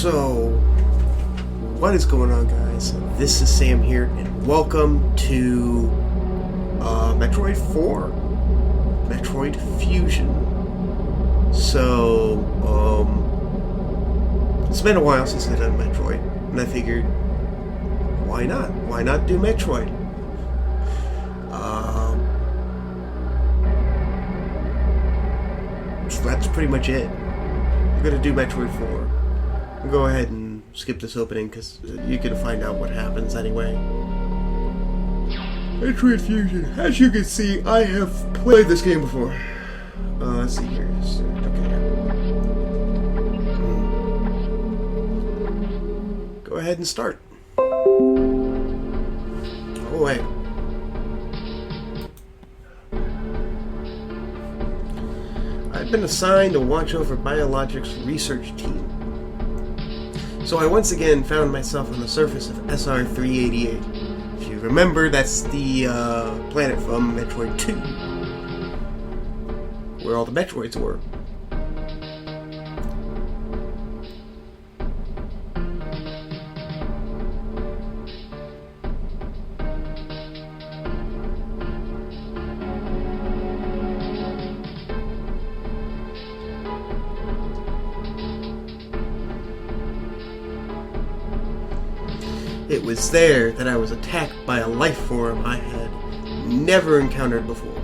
So, what is going on, guys? This is Sam here, and welcome to Metroid 4, Metroid Fusion. So, it's been a while since I've done Metroid, and I figured, why not? Why not do Metroid? So that's pretty much it. I'm gonna do Metroid 4. I'll go ahead and skip this opening because you're gonna find out what happens anyway. Metroid Fusion. As you can see, I have played this game before. Let's see here. Okay. Go ahead and start. Oh wait. I've been assigned to watch over Biologics research team. So I once again found myself on the surface of SR-388. If you remember, that's the planet from Metroid 2, where all the Metroids were. It was there that I was attacked by a life form I had never encountered before.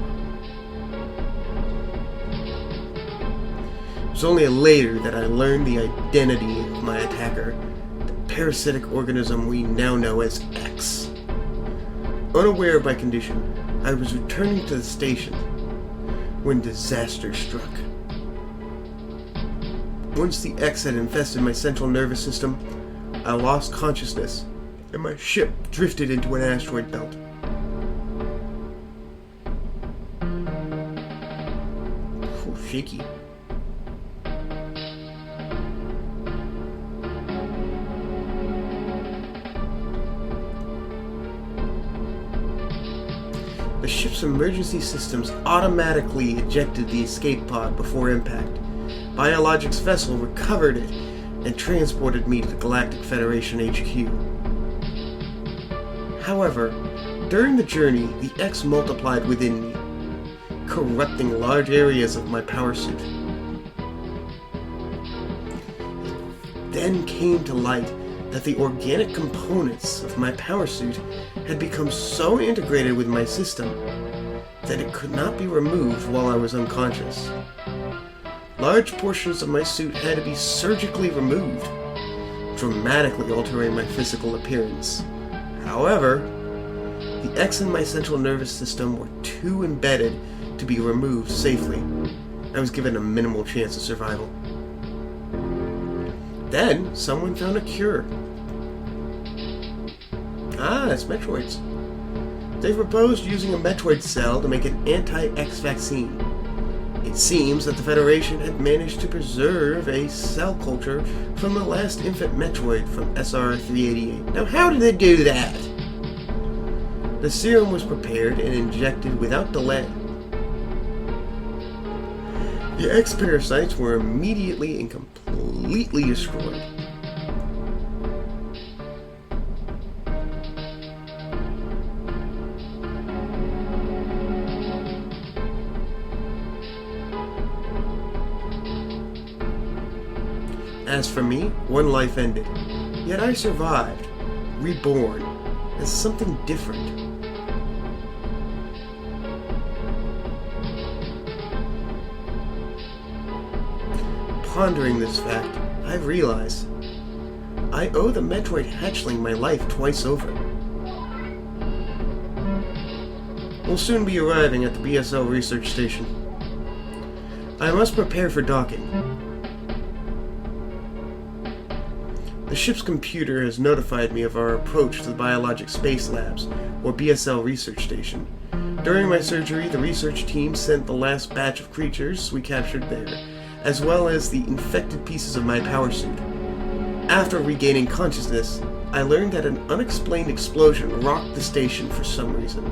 It was only later that I learned the identity of my attacker, the parasitic organism we now know as X. Unaware of my condition, I was returning to the station when disaster struck. Once the X had infested my central nervous system, I lost consciousness, and my ship drifted into an asteroid belt. Ooh, shaky. The ship's emergency systems automatically ejected the escape pod before impact. Biologics vessel recovered it and transported me to the Galactic Federation HQ. However, during the journey, the X multiplied within me, corrupting large areas of my power suit. It then came to light that the organic components of my power suit had become so integrated with my system that it could not be removed while I was unconscious. Large portions of my suit had to be surgically removed, dramatically altering my physical appearance. However, the X in my central nervous system were too embedded to be removed safely. I was given a minimal chance of survival. Then, someone found a cure. It's Metroids. They proposed using a Metroid cell to make an anti-X vaccine. It seems that the Federation had managed to preserve a cell culture from the last infant Metroid from SR-388. Now, how did they do that? The serum was prepared and injected without delay. The X parasites were immediately and completely destroyed. As for me, one life ended. Yet I survived, reborn, as something different. Pondering this fact, I realize I owe the Metroid hatchling my life twice over. We'll soon be arriving at the BSL research station. I must prepare for docking. The ship's computer has notified me of our approach to the Biologic Space Labs, or BSL research station. During my surgery, the research team sent the last batch of creatures we captured there, as well as the infected pieces of my power suit. After regaining consciousness, I learned that an unexplained explosion rocked the station for some reason.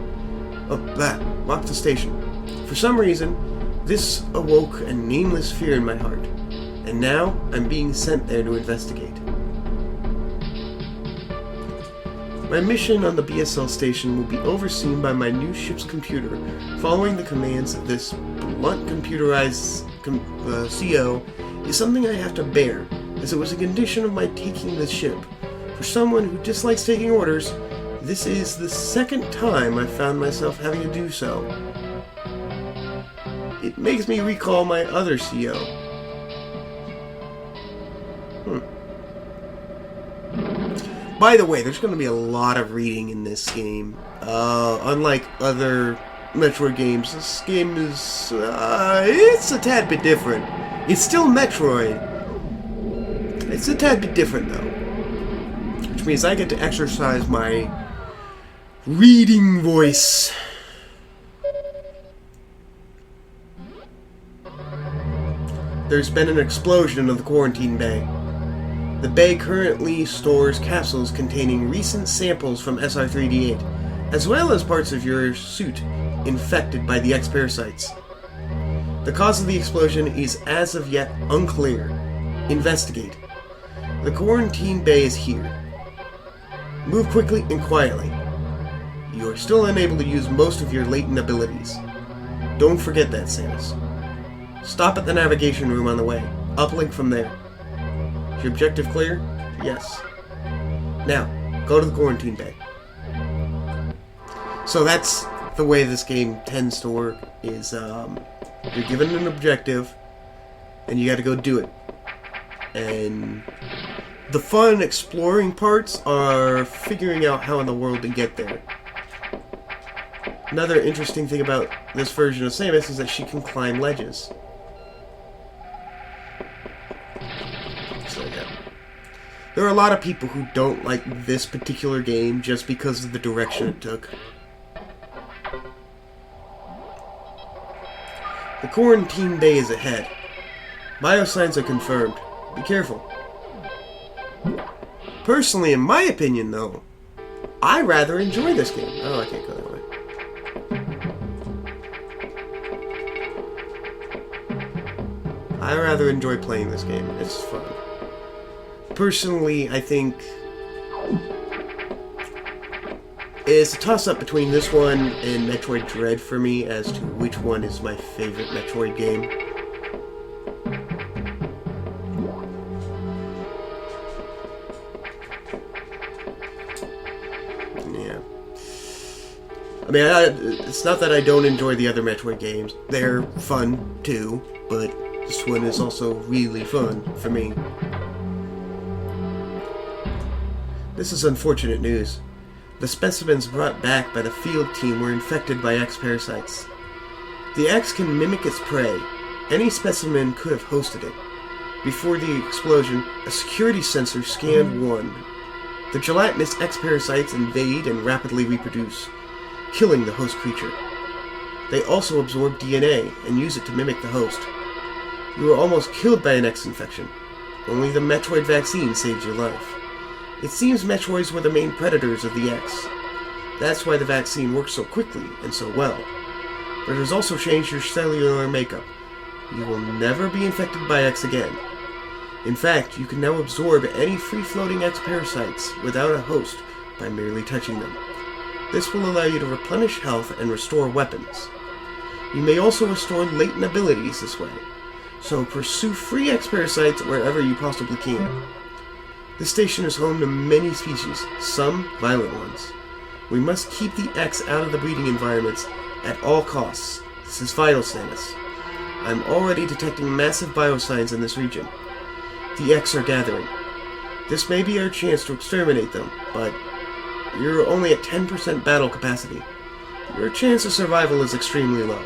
Rocked the station. For some reason, this awoke a nameless fear in my heart. and now I'm being sent there to investigate. My mission on the BSL station will be overseen by my new ship's computer, following the commands of this blunt computerized CO is something I have to bear, as it was a condition of my taking the ship. For someone who dislikes taking orders, this is the second time I've found myself having to do so. It makes me recall my other CO. By the way, there's going to be a lot of reading in this game. Unlike other Metroid games, this game is, it's a tad bit different. It's still Metroid. It's a tad bit different, though. Which means I get to exercise my reading voice. There's been an explosion in the quarantine bay. The bay currently stores capsules containing recent samples from SR3D8, as well as parts of your suit infected by the X parasites. The cause of the explosion is as of yet unclear. Investigate. The quarantine bay is here. Move quickly and quietly. You are still unable to use most of your latent abilities. Don't forget that, Samus. Stop at the navigation room on the way. Uplink from there. Is your objective clear? Yes. Now, go to the quarantine bay. So that's the way this game tends to work, is you're given an objective, and you gotta go do it. And the fun exploring parts are figuring out how in the world to get there. Another interesting thing about this version of Samus is that she can climb ledges. So yeah. There are a lot of people who don't like this particular game just because of the direction it took. The quarantine bay is ahead. Biosigns are confirmed. Be careful. Personally, in my opinion, though, I rather enjoy this game. Oh, I can't go that way. I rather enjoy playing this game. It's fun. Personally, I think it's a toss-up between this one and Metroid Dread for me as to which one is my favorite Metroid game. Yeah. I mean, it's not that I don't enjoy the other Metroid games. They're fun, too, but this one is also really fun for me. This is unfortunate news. The specimens brought back by the field team were infected by X parasites. The X can mimic its prey. Any specimen could have hosted it. Before the explosion, a security sensor scanned one. The gelatinous X parasites invade and rapidly reproduce, killing the host creature. They also absorb DNA and use it to mimic the host. You were almost killed by an X infection. Only the Metroid vaccine saved your life. It seems Metroids were the main predators of the X. That's why the vaccine works so quickly and so well. But it has also changed your cellular makeup. You will never be infected by X again. In fact, you can now absorb any free-floating X parasites without a host by merely touching them. This will allow you to replenish health and restore weapons. You may also restore latent abilities this way, so pursue free X parasites wherever you possibly can. This station is home to many species, some violent ones. We must keep the X out of the breeding environments at all costs. This is vital, Samus. I'm already detecting massive biosigns in this region. The X are gathering. This may be our chance to exterminate them, but you're only at 10% battle capacity. Your chance of survival is extremely low.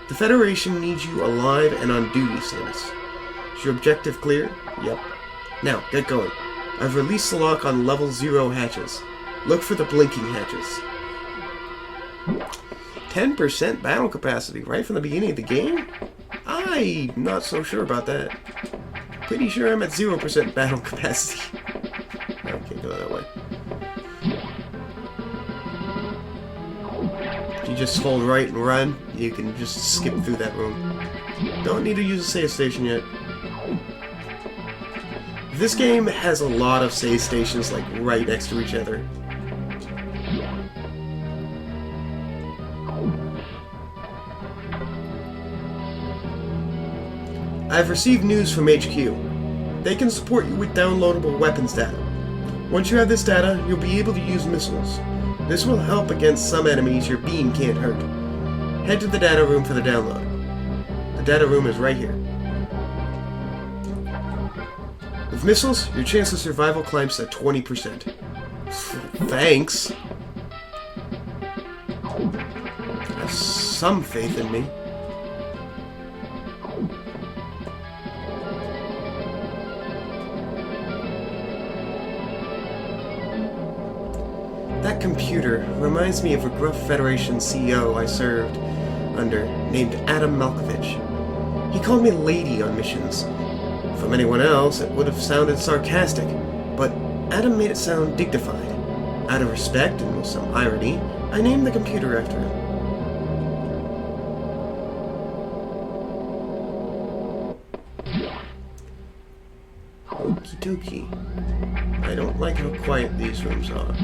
The Federation needs you alive and on duty, Samus. Is your objective clear? Yep. Now, get going. I've released the lock on level 0 hatches. Look for the blinking hatches. 10% battle capacity right from the beginning of the game? I'm not so sure about that. Pretty sure I'm at 0% battle capacity. I can't go that way. If you just hold right and run, you can just skip through that room. Don't need to use a save station yet. This game has a lot of save stations like right next to each other. I've received news from HQ. They can support you with downloadable weapons data. Once you have this data, you'll be able to use missiles. This will help against some enemies your beam can't hurt. Head to the data room for the download. The data room is right here. With missiles, your chance of survival climbs to 20%. Thanks. Have some faith in me. That computer reminds me of a gruff Federation CEO I served under named Adam Malkovich. He called me lady on missions. From anyone else, it would have sounded sarcastic, but Adam made it sound dignified. Out of respect and with some irony, I named the computer after him. Okie dokie. I don't like how quiet these rooms are.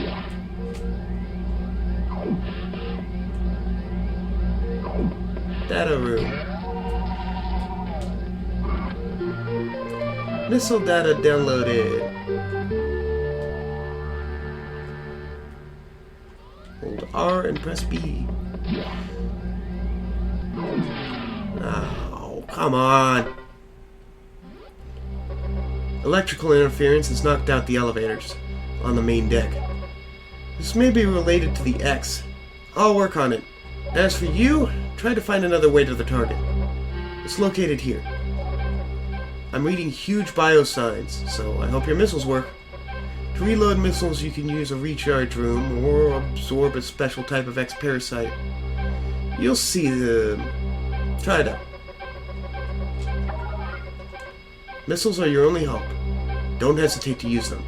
Data room. Missile data downloaded. Hold R and press B. Oh, come on. Electrical interference has knocked out the elevators on the main deck. This may be related to the X. I'll work on it. As for you, try to find another way to the target. It's located here. I'm reading huge bio signs, so I hope your missiles work. To reload missiles, you can use a recharge room or absorb a special type of X parasite. You'll see the... Try it out. Missiles are your only hope. Don't hesitate to use them.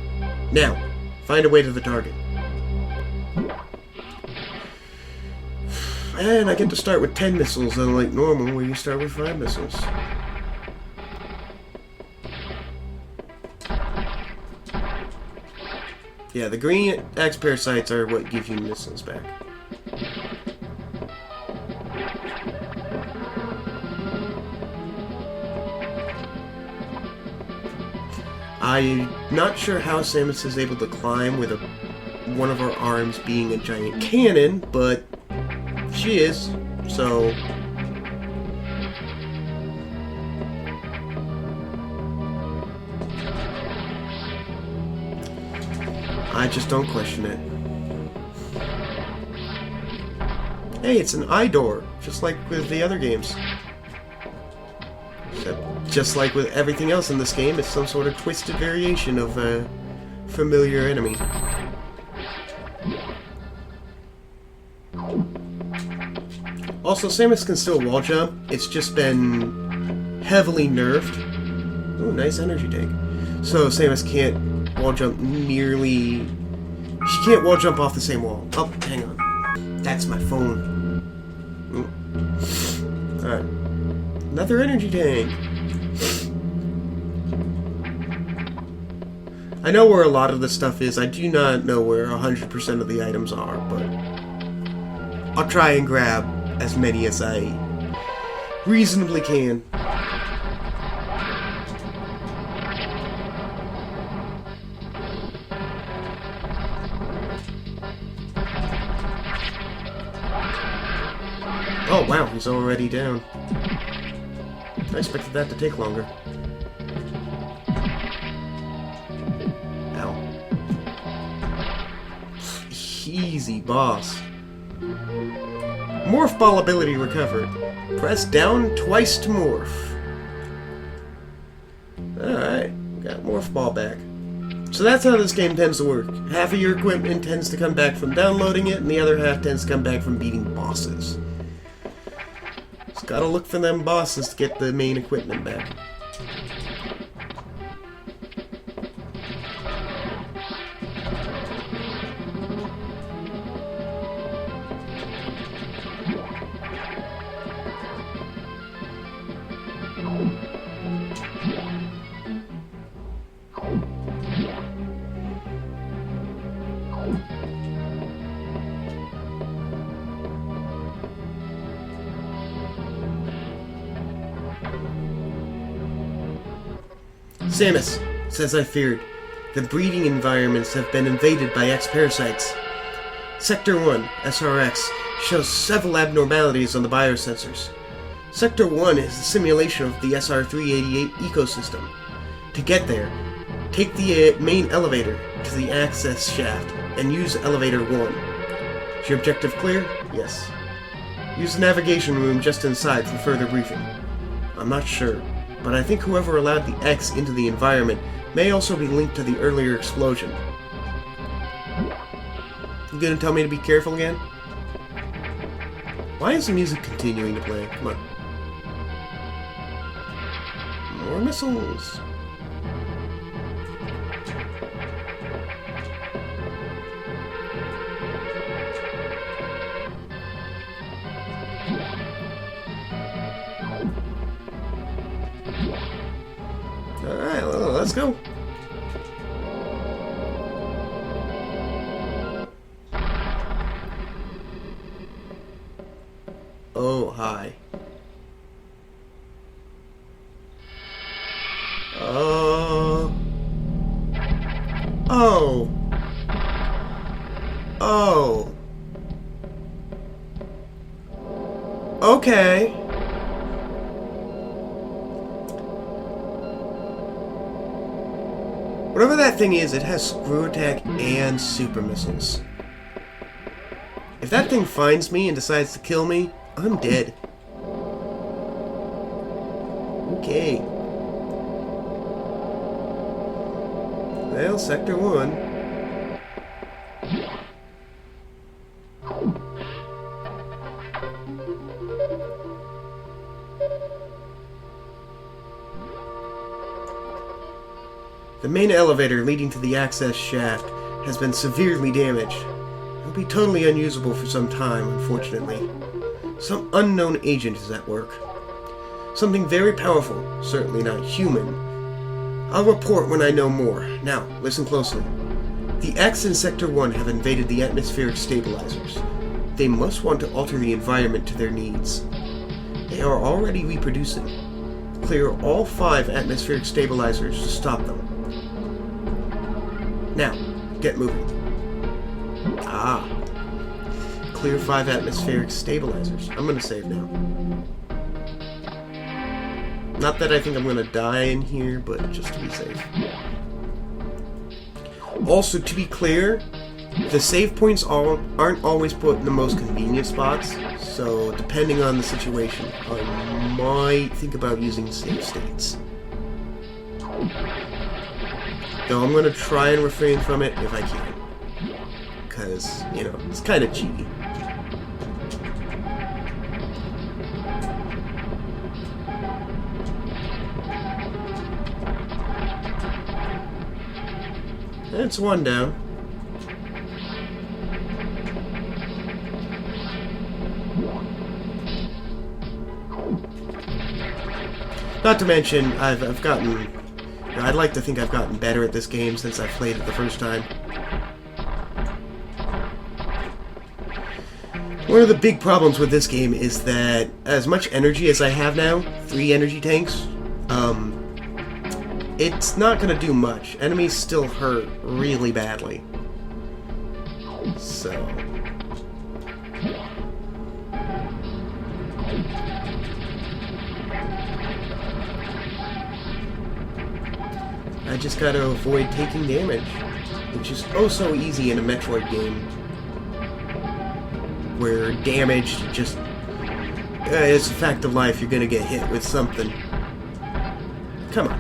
Now, find a way to the target. And I get to start with 10 missiles, unlike normal, where you start with 5 missiles. Yeah, the green X parasites are what give you missiles back. I'm not sure how Samus is able to climb with one of her arms being a giant cannon, but she is, so... I just don't question it. Hey, it's an eye door, just like with the other games. Except, just like with everything else in this game, it's some sort of twisted variation of a familiar enemy. Also, Samus can still wall jump. It's just been heavily nerfed. Ooh, nice energy tank. So Samus can't wall jump nearly... She can't wall jump off the same wall. Oh, hang on. That's my phone. Alright. Another energy tank. I know where a lot of this stuff is. I do not know where 100% of the items are, but I'll try and grab as many as I reasonably can. Oh wow, he's already down. I expected that to take longer. Ow. Easy, boss. Morph ball ability recovered. Press down twice to morph. Alright, got morph ball back. So that's how this game tends to work. Half of your equipment tends to come back from downloading it, and the other half tends to come back from beating bosses. Just gotta look for them bosses to get the main equipment back. Samus, as I feared, the breeding environments have been invaded by X-parasites. Sector 1, SRX, shows several abnormalities on the biosensors. Sector 1 is the simulation of the SR-388 ecosystem. To get there, take the main elevator to the access shaft and use elevator 1. Is your objective clear? Yes. Use the navigation room just inside for further briefing. I'm not sure, but I think whoever allowed the X into the environment may also be linked to the earlier explosion. You gonna tell me to be careful again? Why is the music continuing to play? Come on. More missiles. Alright, let's go. Oh, hi. Oh. Oh. Okay. Whatever that thing is, it has screw attack and super missiles. If that thing finds me and decides to kill me, I'm dead. Okay. Well, Sector 1. The main elevator leading to the access shaft has been severely damaged. It will be totally unusable for some time, unfortunately. Some unknown agent is at work. Something very powerful, certainly not human. I'll report when I know more. Now, listen closely. The X in Sector 1 have invaded the atmospheric stabilizers. They must want to alter the environment to their needs. They are already reproducing. Clear all 5 atmospheric stabilizers to stop them. Now, get moving. Ah. Clear 5 atmospheric stabilizers. I'm gonna save now. Not that I think I'm gonna die in here, but just to be safe. Also, to be clear, the save points aren't always put in the most convenient spots, so depending on the situation, I might think about using save states. Though I'm going to try and refrain from it if I can. Because, you know, it's kind of cheaty. That's one down. Not to mention, I've gotten... I'd like to think I've gotten better at this game since I played it the first time. One of the big problems with this game is that as much energy as I have now, 3 energy tanks, it's not going to do much. Enemies still hurt really badly. So... I just gotta avoid taking damage, which is oh so easy in a Metroid game, where damage just it's a fact of life. You're gonna get hit with something. Come on,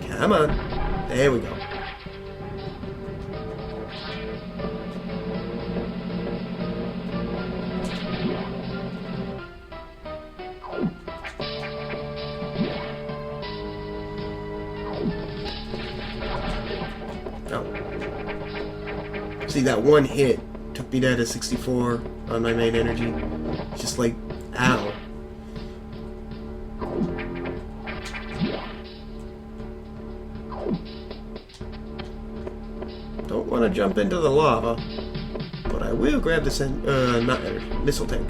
come on, there we go. See, that one hit took me down to 64 on my main energy. Just like, ow. Don't want to jump into the lava, but I will grab the missile tank.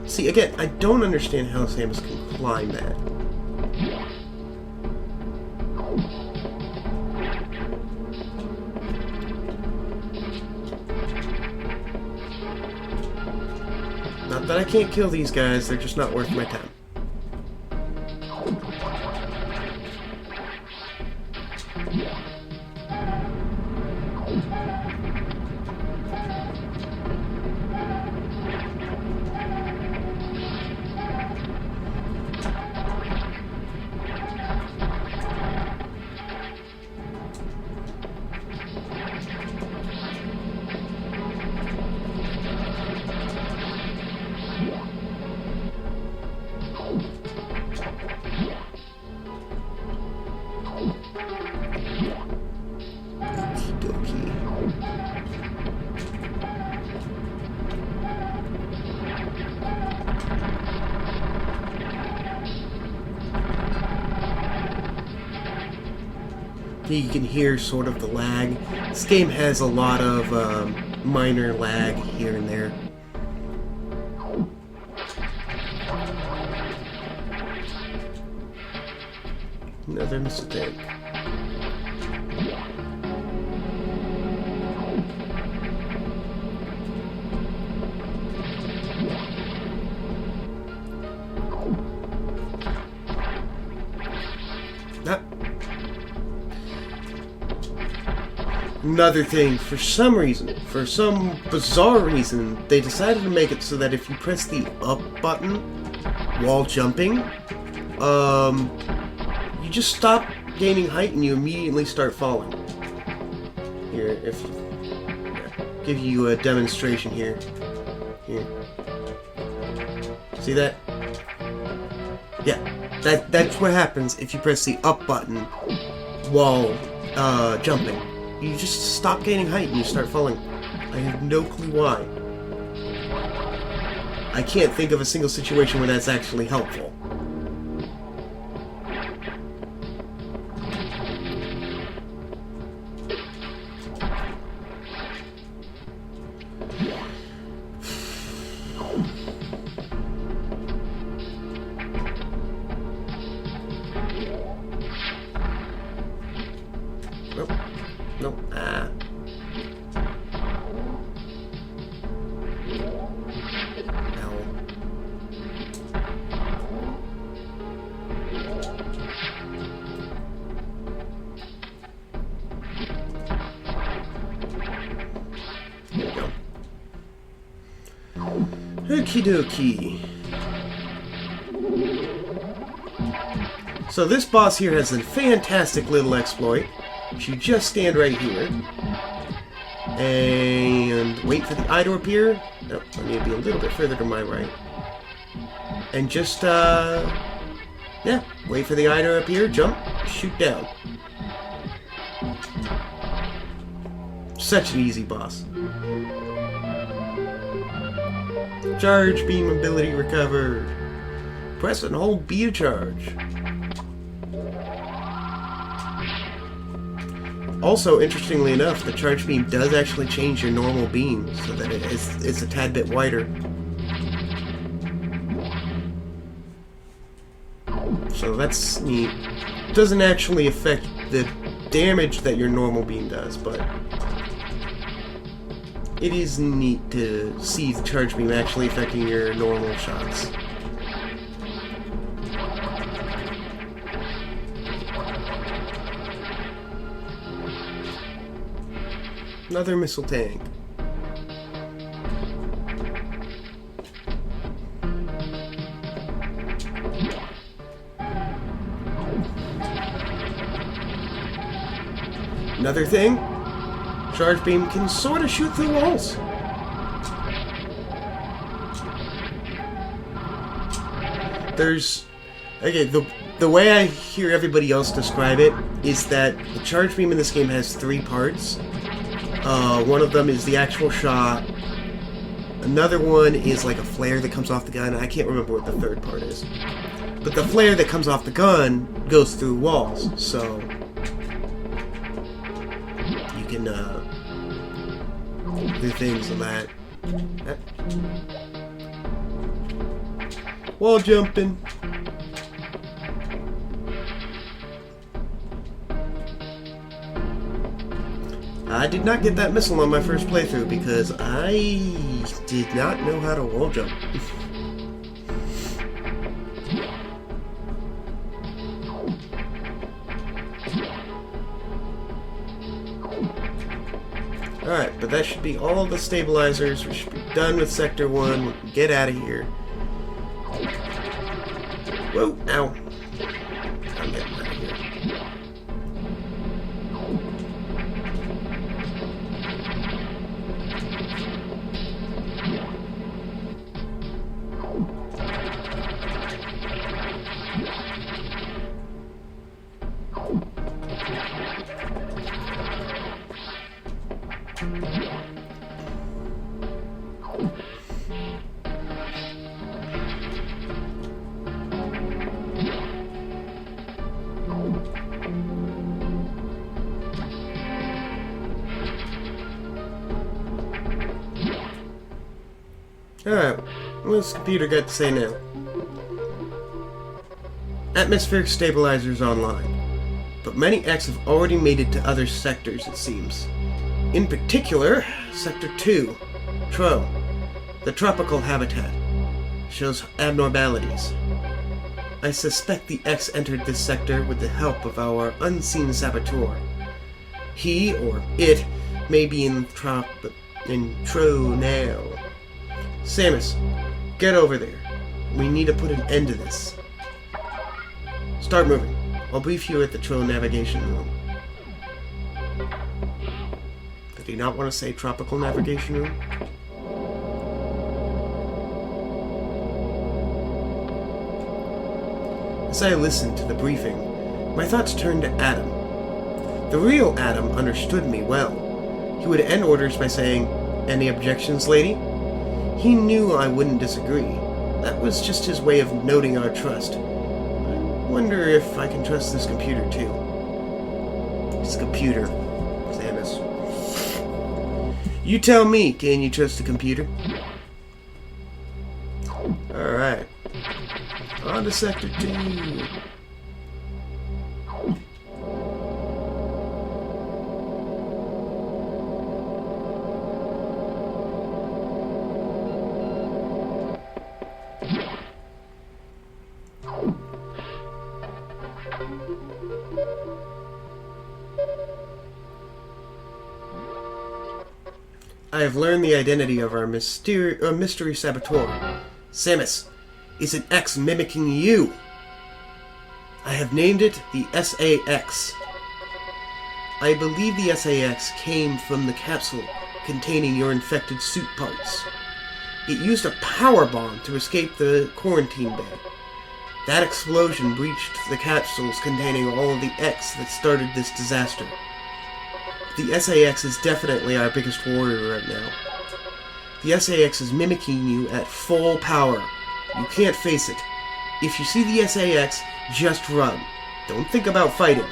See, again, I don't understand how Samus can climb that. Not that I can't kill these guys, they're just not worth my time. You can hear sort of the lag. This game has a lot of minor lag here and there. Another mistake. Another thing, for some bizarre reason, they decided to make it so that if you press the up button while jumping, you just stop gaining height and you immediately start falling. Here, give you a demonstration here. Here. See that? Yeah, that's what happens if you press the up button while jumping. You just stop gaining height and you start falling. I have no clue why. I can't think of a single situation where that's actually helpful. Nope. Nope. Ah. Ow. There we go. Okie dokie. So this boss here has a fantastic little exploit. You just stand right here and wait for the eye to appear. Nope, I need to be a little bit further to my right. And just, yeah, wait for the eye to appear, jump, shoot down. Such an easy boss. Charge beam ability recovered. Press and hold B to charge. Also, interestingly enough, the charge beam does actually change your normal beam so that it's a tad bit wider. So that's neat. Doesn't actually affect the damage that your normal beam does, but it is neat to see the charge beam actually affecting your normal shots. Another missile tank. Another thing, charge beam can sort of shoot through walls. Okay, the way I hear everybody else describe it is that the charge beam in this game has 3 parts. One of them is the actual shot. Another one is like a flare that comes off the gun. I can't remember what the third part is. But the flare that comes off the gun goes through walls, so you can do things on that. Wall jumping. I did not get that missile on my first playthrough because I did not know how to wall jump. Alright, but that should be all the stabilizers. We should be done with Sector 1. We can get out of here. Whoa, ow. I'm getting out of here. Alright, what's the computer got to say now? Atmospheric stabilizers online, but many X have already made it to other sectors, it seems. In particular, Sector 2, TRO, the tropical habitat, shows abnormalities. I suspect the X entered this sector with the help of our unseen saboteur. He, or it, may be in TRO now. Samus, get over there. We need to put an end to this. Start moving. I'll brief you at the TRO navigation room. Did he not want to say tropical navigation room? As I listened to the briefing, my thoughts turned to Adam. The real Adam understood me well. He would end orders by saying, "Any objections, lady?" He knew I wouldn't disagree. That was just his way of noting our trust. I wonder if I can trust this computer too. It's a computer, Samus. You tell me, can you trust a computer? Alright. On to Sector 2. I have learned the identity of our mystery saboteur. Samus, is an X mimicking you? I have named it the SAS. I believe the SAS came from the capsule containing your infected suit parts. It used a power bomb to escape the quarantine bay. That explosion breached the capsules containing all of the X that started this disaster. The SAS is definitely our biggest warrior right now. The SAS is mimicking you at full power. You can't face it. If you see the SAS, just run. Don't think about fighting.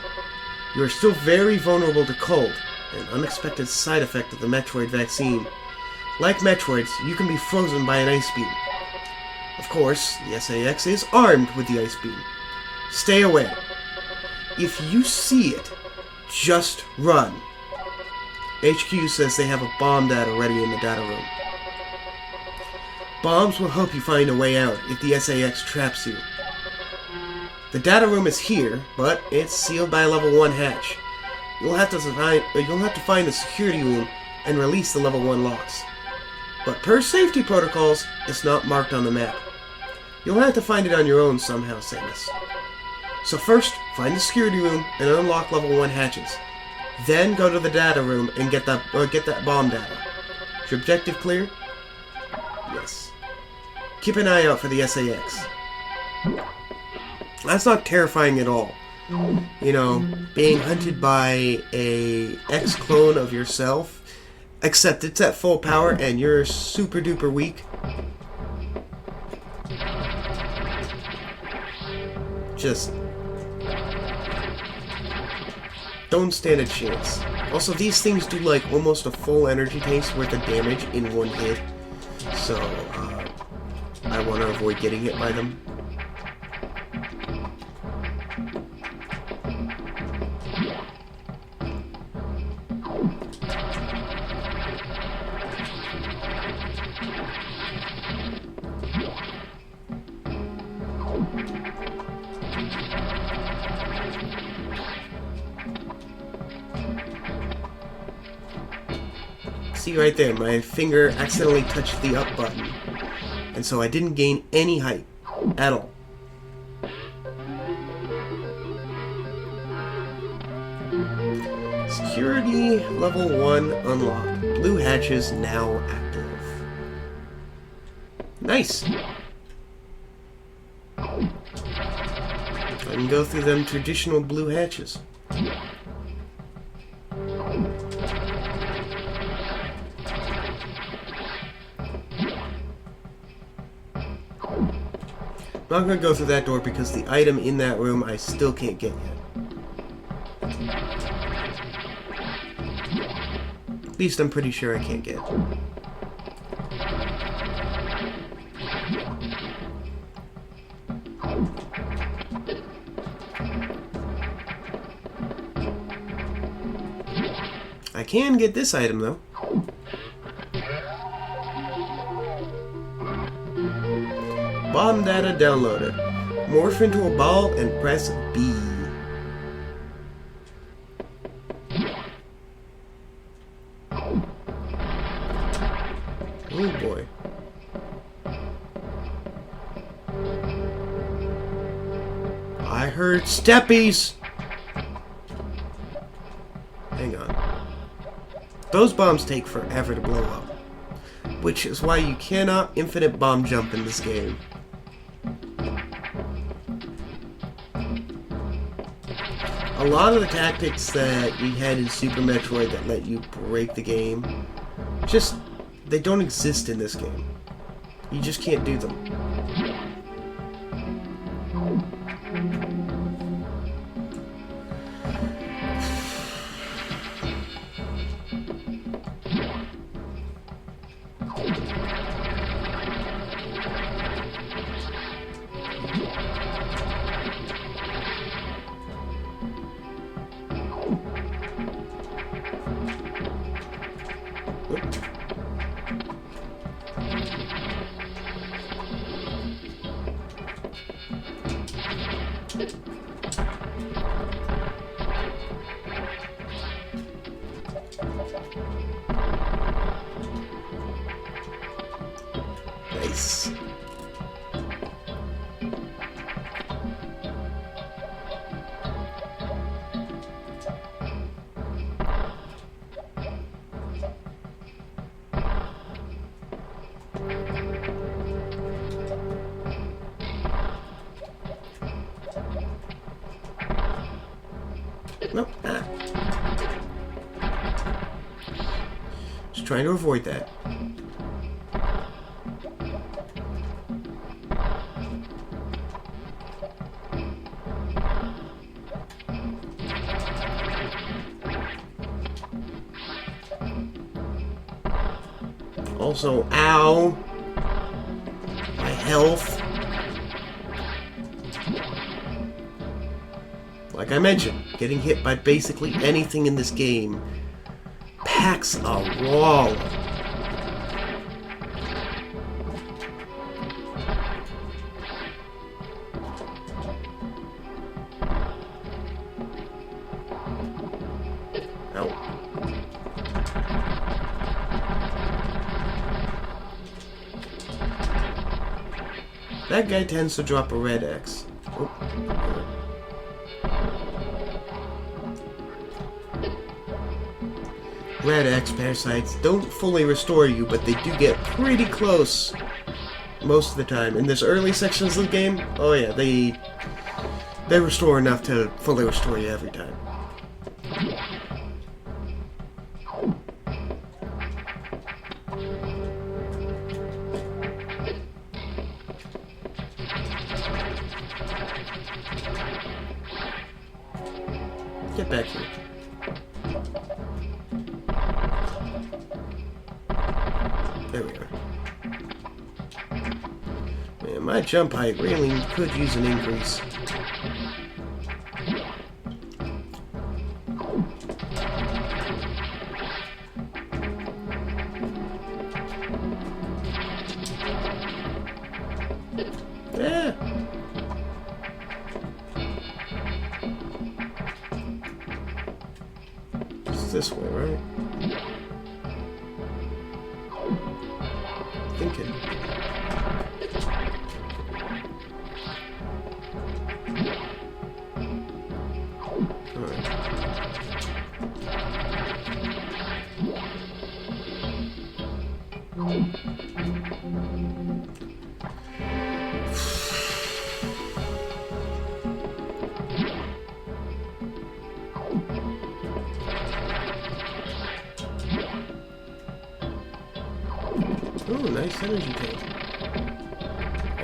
You are still very vulnerable to cold, an unexpected side effect of the Metroid vaccine. Like Metroids, you can be frozen by an ice beam. Of course, the SAS is armed with the ice beam. Stay away. If you see it, just run. HQ says they have a bomb data ready in the data room. Bombs will help you find a way out if the SAS traps you. The data room is here, but it's sealed by a level 1 hatch. You'll have to find the security room and release the level 1 locks. But per safety protocols, it's not marked on the map. You'll have to find it on your own somehow, Samus. So first, find the security room and unlock level 1 hatches. Then go to the data room and get that bomb data. Is your objective clear? Yes. Keep an eye out for the SAS. That's not terrifying at all. You know, being hunted by a X-clone of yourself, except it's at full power and you're super duper weak. just don't stand a chance. Also, these things do like almost a full energy tank's worth of damage in one hit, so I want to avoid getting hit by them. See right there, my finger accidentally touched the up button, and so I didn't gain any height at all. Security level 1 unlocked. Blue hatches now active. Nice! I can go through them traditional blue hatches. I'm not going to go through that door because the item in that room I still can't get yet. At least I'm pretty sure I can't get. I can get this item though. Bomb data downloaded. Morph into a ball and press B. Oh boy. I heard steppies! Hang on. Those bombs take forever to blow up, which is why you cannot infinite bomb jump in this game. A lot of the tactics that we had in Super Metroid that let you break the game, just, they don't exist in this game. You just can't do them. Nice. Nope. Just trying to avoid that. Also, ow! My health. Like I mentioned, getting hit by basically anything in this game packs a wall. Ow. That guy tends to drop a red X. Oh. Red X parasites don't fully restore you, but they do get pretty close most of the time. In this early sections of the game, oh yeah, they restore enough to fully restore you every time. Get back here. There we are. Man, my jump height really could use an increase. Yeah. It's this way, right? Thinking. Alright. Ooh, nice energy tank.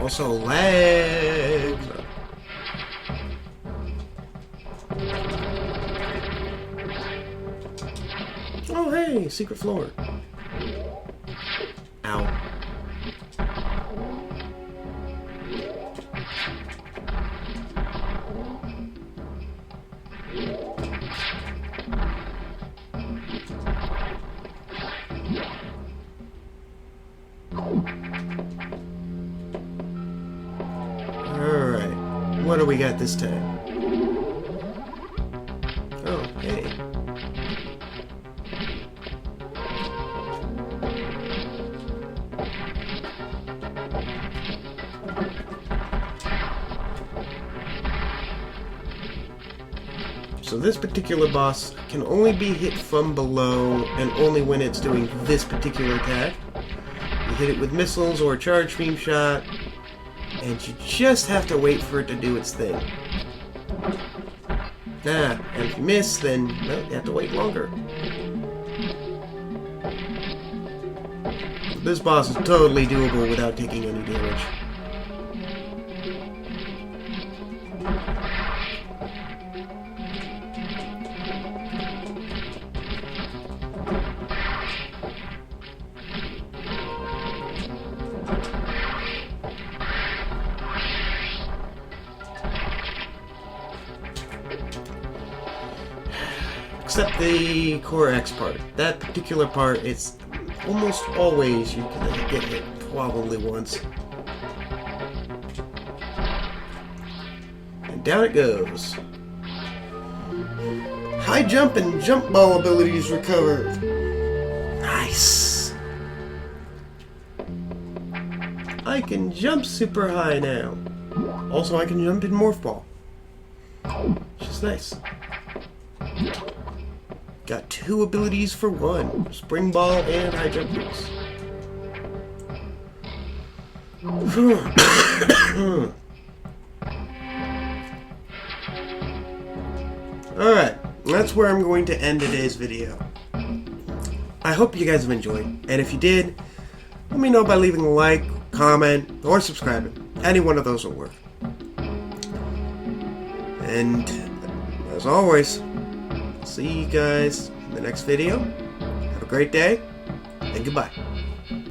Also legs. Oh hey, secret floor. Ow. Alright, what do we got this time? Oh, hey. So this particular boss can only be hit from below, and only when it's doing this particular attack. You hit it with missiles or a charge beam shot, and you just have to wait for it to do its thing. And if you miss, then well, you have to wait longer. This boss is totally doable without taking any damage. Except the Core X part. That particular part, it's almost always you can get hit probably once. And down it goes. High jump and jump ball abilities recovered. Nice. I can jump super high now. Also, I can jump in Morph Ball. Which is nice. Got 2 abilities for 1. Spring Ball and High Jump Boost. Alright, that's where I'm going to end today's video. I hope you guys have enjoyed, and if you did, let me know by leaving a like, comment, or subscribing. Any one of those will work. And, as always, see you guys in the next video. Have a great day, and goodbye.